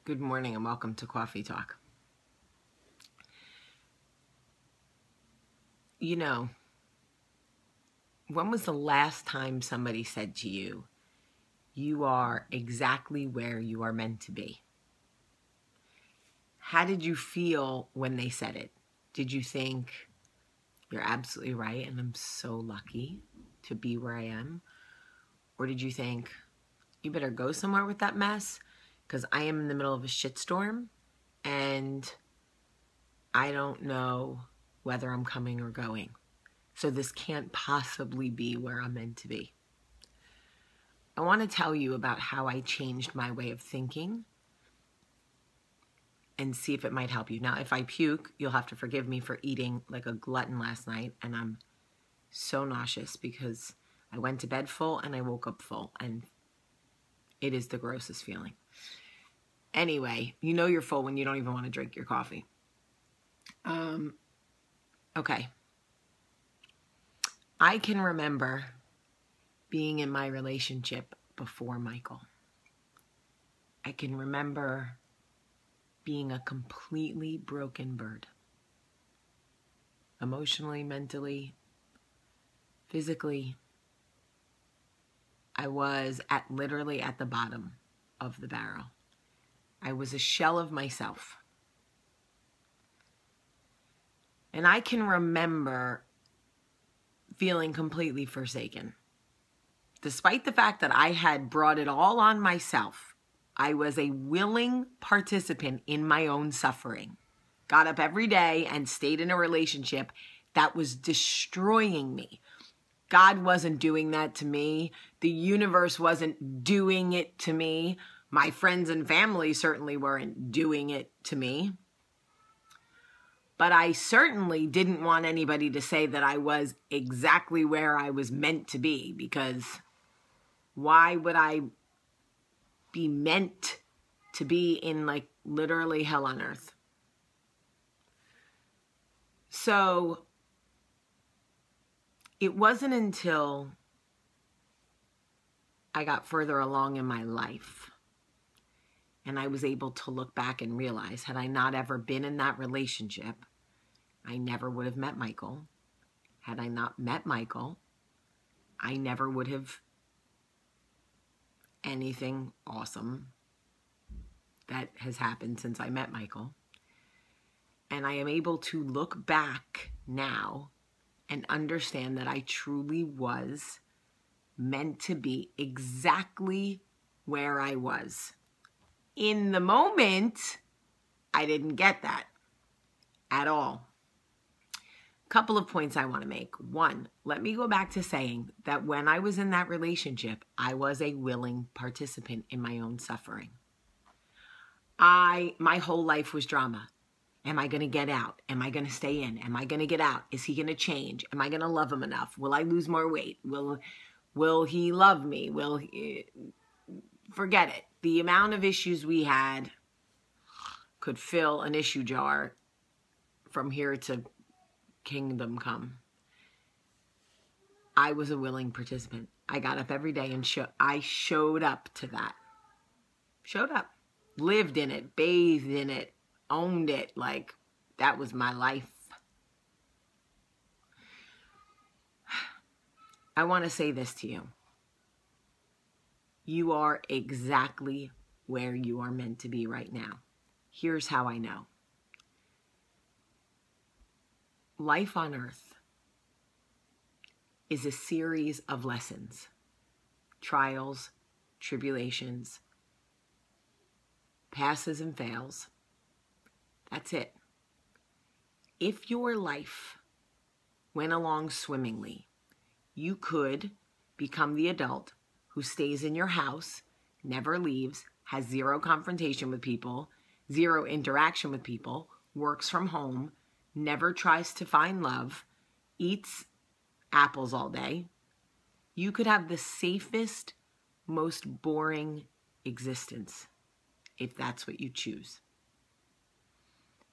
Good morning and welcome to Cawfeetawk. You know, when was the last time somebody said to you, you are exactly where you are meant to be? How did you feel when they said it? Did you think, you're absolutely right and I'm so lucky to be where I am? Or did you think, you better go somewhere with that mess because I am in the middle of a shitstorm and I don't know whether I'm coming or going. So this can't possibly be where I'm meant to be. I want to tell you about how I changed my way of thinking and see if it might help you. Now, if I puke, you'll have to forgive me for eating like a glutton last night, and I'm so nauseous because I went to bed full and I woke up full, and it is the grossest feeling. Anyway, you know you're full when you don't even want to drink your coffee. Okay. I can remember being in my relationship before Michael. I can remember being a completely broken bird. Emotionally, mentally, physically. I was literally at the bottom of the barrel. I was a shell of myself. And I can remember feeling completely forsaken. Despite the fact that I had brought it all on myself, I was a willing participant in my own suffering. Got up every day and stayed in a relationship that was destroying me. God wasn't doing that to me. The universe wasn't doing it to me. My friends and family certainly weren't doing it to me. But I certainly didn't want anybody to say that I was exactly where I was meant to be, because why would I be meant to be in like literally hell on earth? So it wasn't until I got further along in my life and I was able to look back and realize, had I not ever been in that relationship, I never would have met Michael. Had I not met Michael, I never would have anything awesome that has happened since I met Michael. And I am able to look back now and understand that I truly was meant to be exactly where I was. In the moment, I didn't get that at all. Couple of points I want to make. One, let me go back to saying that when I was in that relationship, I was a willing participant in my own suffering. My whole life was drama. Am I going to get out? Am I going to stay in? Am I going to get out? Is he going to change? Am I going to love him enough? Will I lose more weight? Will he love me? Forget it. The amount of issues we had could fill an issue jar from here to kingdom come. I was a willing participant. I got up every day and I showed up to that. Showed up. Lived in it. Bathed in it. Owned it. Like, that was my life. I want to say this to you. You are exactly where you are meant to be right now. Here's how I know. Life on earth is a series of lessons, trials, tribulations, passes and fails. That's it. If your life went along swimmingly, you could become the adult who stays in your house, never leaves, has zero confrontation with people, zero interaction with people, works from home, never tries to find love, eats apples all day. You could have the safest, most boring existence if that's what you choose.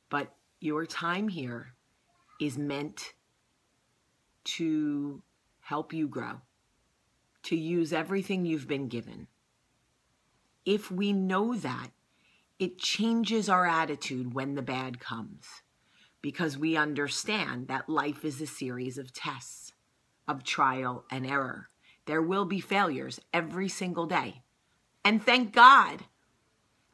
But your time here is meant to help you grow, to use everything you've been given. If we know that, it changes our attitude when the bad comes, because we understand that life is a series of tests, of trial and error. There will be failures every single day. And thank God,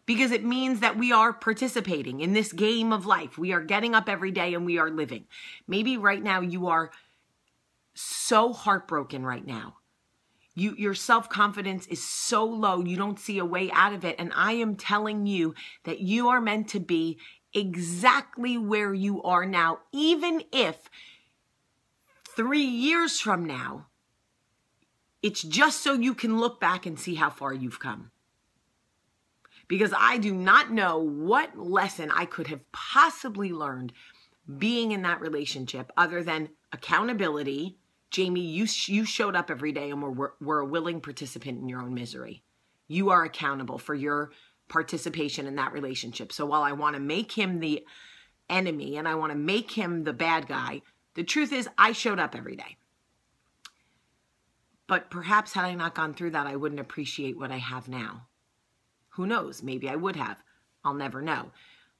because it means that we are participating in this game of life. We are getting up every day and we are living. Maybe right now you are so heartbroken right now. Your self-confidence is so low, you don't see a way out of it. And I am telling you that you are meant to be exactly where you are now, even if 3 years from now, it's just so you can look back and see how far you've come. Because I do not know what lesson I could have possibly learned being in that relationship other than accountability. Jamie, you showed up every day and were a willing participant in your own misery. You are accountable for your participation in that relationship. So while I want to make him the enemy and I want to make him the bad guy, the truth is I showed up every day. But perhaps had I not gone through that, I wouldn't appreciate what I have now. Who knows? Maybe I would have. I'll never know.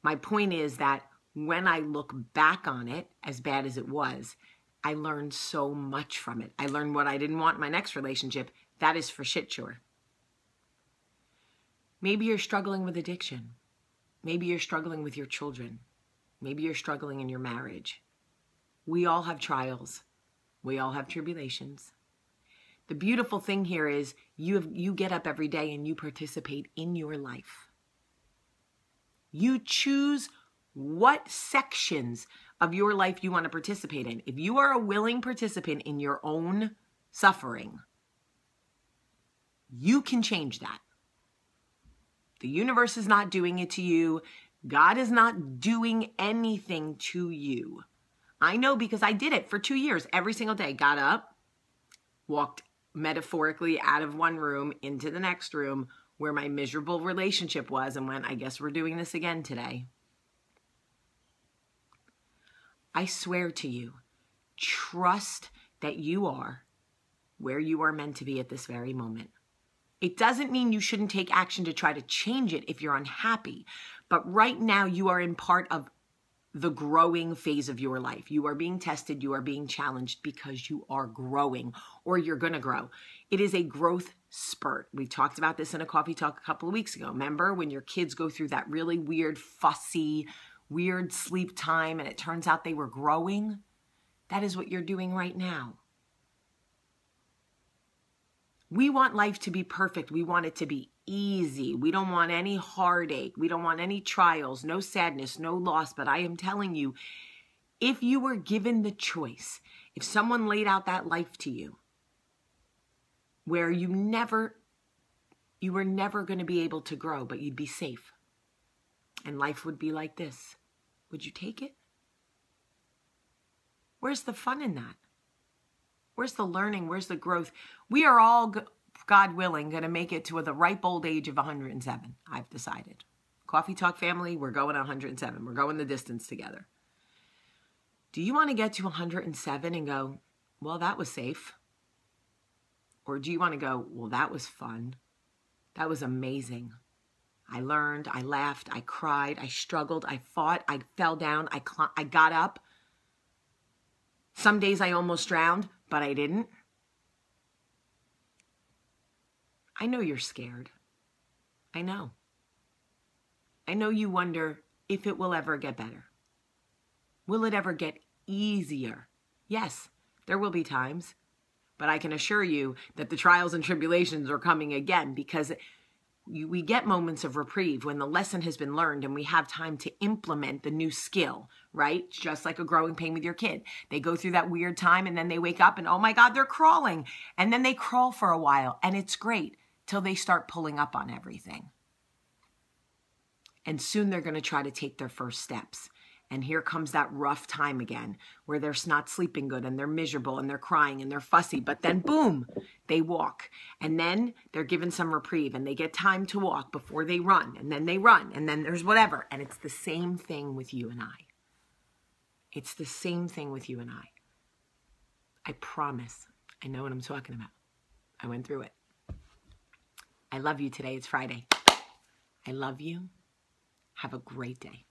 My point is that when I look back on it, as bad as it was, I learned so much from it. I learned what I didn't want in my next relationship. That is for shit sure. Maybe you're struggling with addiction. Maybe you're struggling with your children. Maybe you're struggling in your marriage. We all have trials. We all have tribulations. The beautiful thing here is you get up every day and you participate in your life. You choose what sections of your life you want to participate in. If you are a willing participant in your own suffering, you can change that. The universe is not doing it to you. God is not doing anything to you. I know because I did it for 2 years. Every single day, got up, walked metaphorically out of one room into the next room where my miserable relationship was and went, I guess we're doing this again today. I swear to you, trust that you are where you are meant to be at this very moment. It doesn't mean you shouldn't take action to try to change it if you're unhappy, but right now you are in part of the growing phase of your life. You are being tested, you are being challenged because you are growing or you're going to grow. It is a growth spurt. We talked about this in a coffee talk a couple of weeks ago. Remember when your kids go through that really weird, fussy, weird sleep time and it turns out they were growing? That is what you're doing right now. We want life to be perfect. We want it to be easy. We don't want any heartache. We don't want any trials, no sadness, no loss. But I am telling you, if you were given the choice, if someone laid out that life to you, where you were never going to be able to grow, but you'd be safe, and life would be like this, would you take it? Where's the fun in that? Where's the learning? Where's the growth? We are all, God willing, going to make it to the ripe old age of 107, I've decided. Coffee Talk family, we're going 107. We're going the distance together. Do you want to get to 107 and go, well, that was safe? Or do you want to go, well, that was fun. That was amazing. I learned, I laughed, I cried, I struggled, I fought, I fell down, I got up. Some days I almost drowned, but I didn't. I know you're scared. I know. I know you wonder if it will ever get better. Will it ever get easier? Yes, there will be times, but I can assure you that the trials and tribulations are coming again because we get moments of reprieve when the lesson has been learned and we have time to implement the new skill, right? It's just like a growing pain with your kid. They go through that weird time and then they wake up and, oh my God, they're crawling. And then they crawl for a while and it's great till they start pulling up on everything. And soon they're going to try to take their first steps. And here comes that rough time again where they're not sleeping good and they're miserable and they're crying and they're fussy. But then boom, they walk. And then they're given some reprieve and they get time to walk before they run. And then they run and then there's whatever. And it's the same thing with you and I. It's the same thing with you and I. I promise. I know what I'm talking about. I went through it. I love you today. It's Friday. I love you. Have a great day.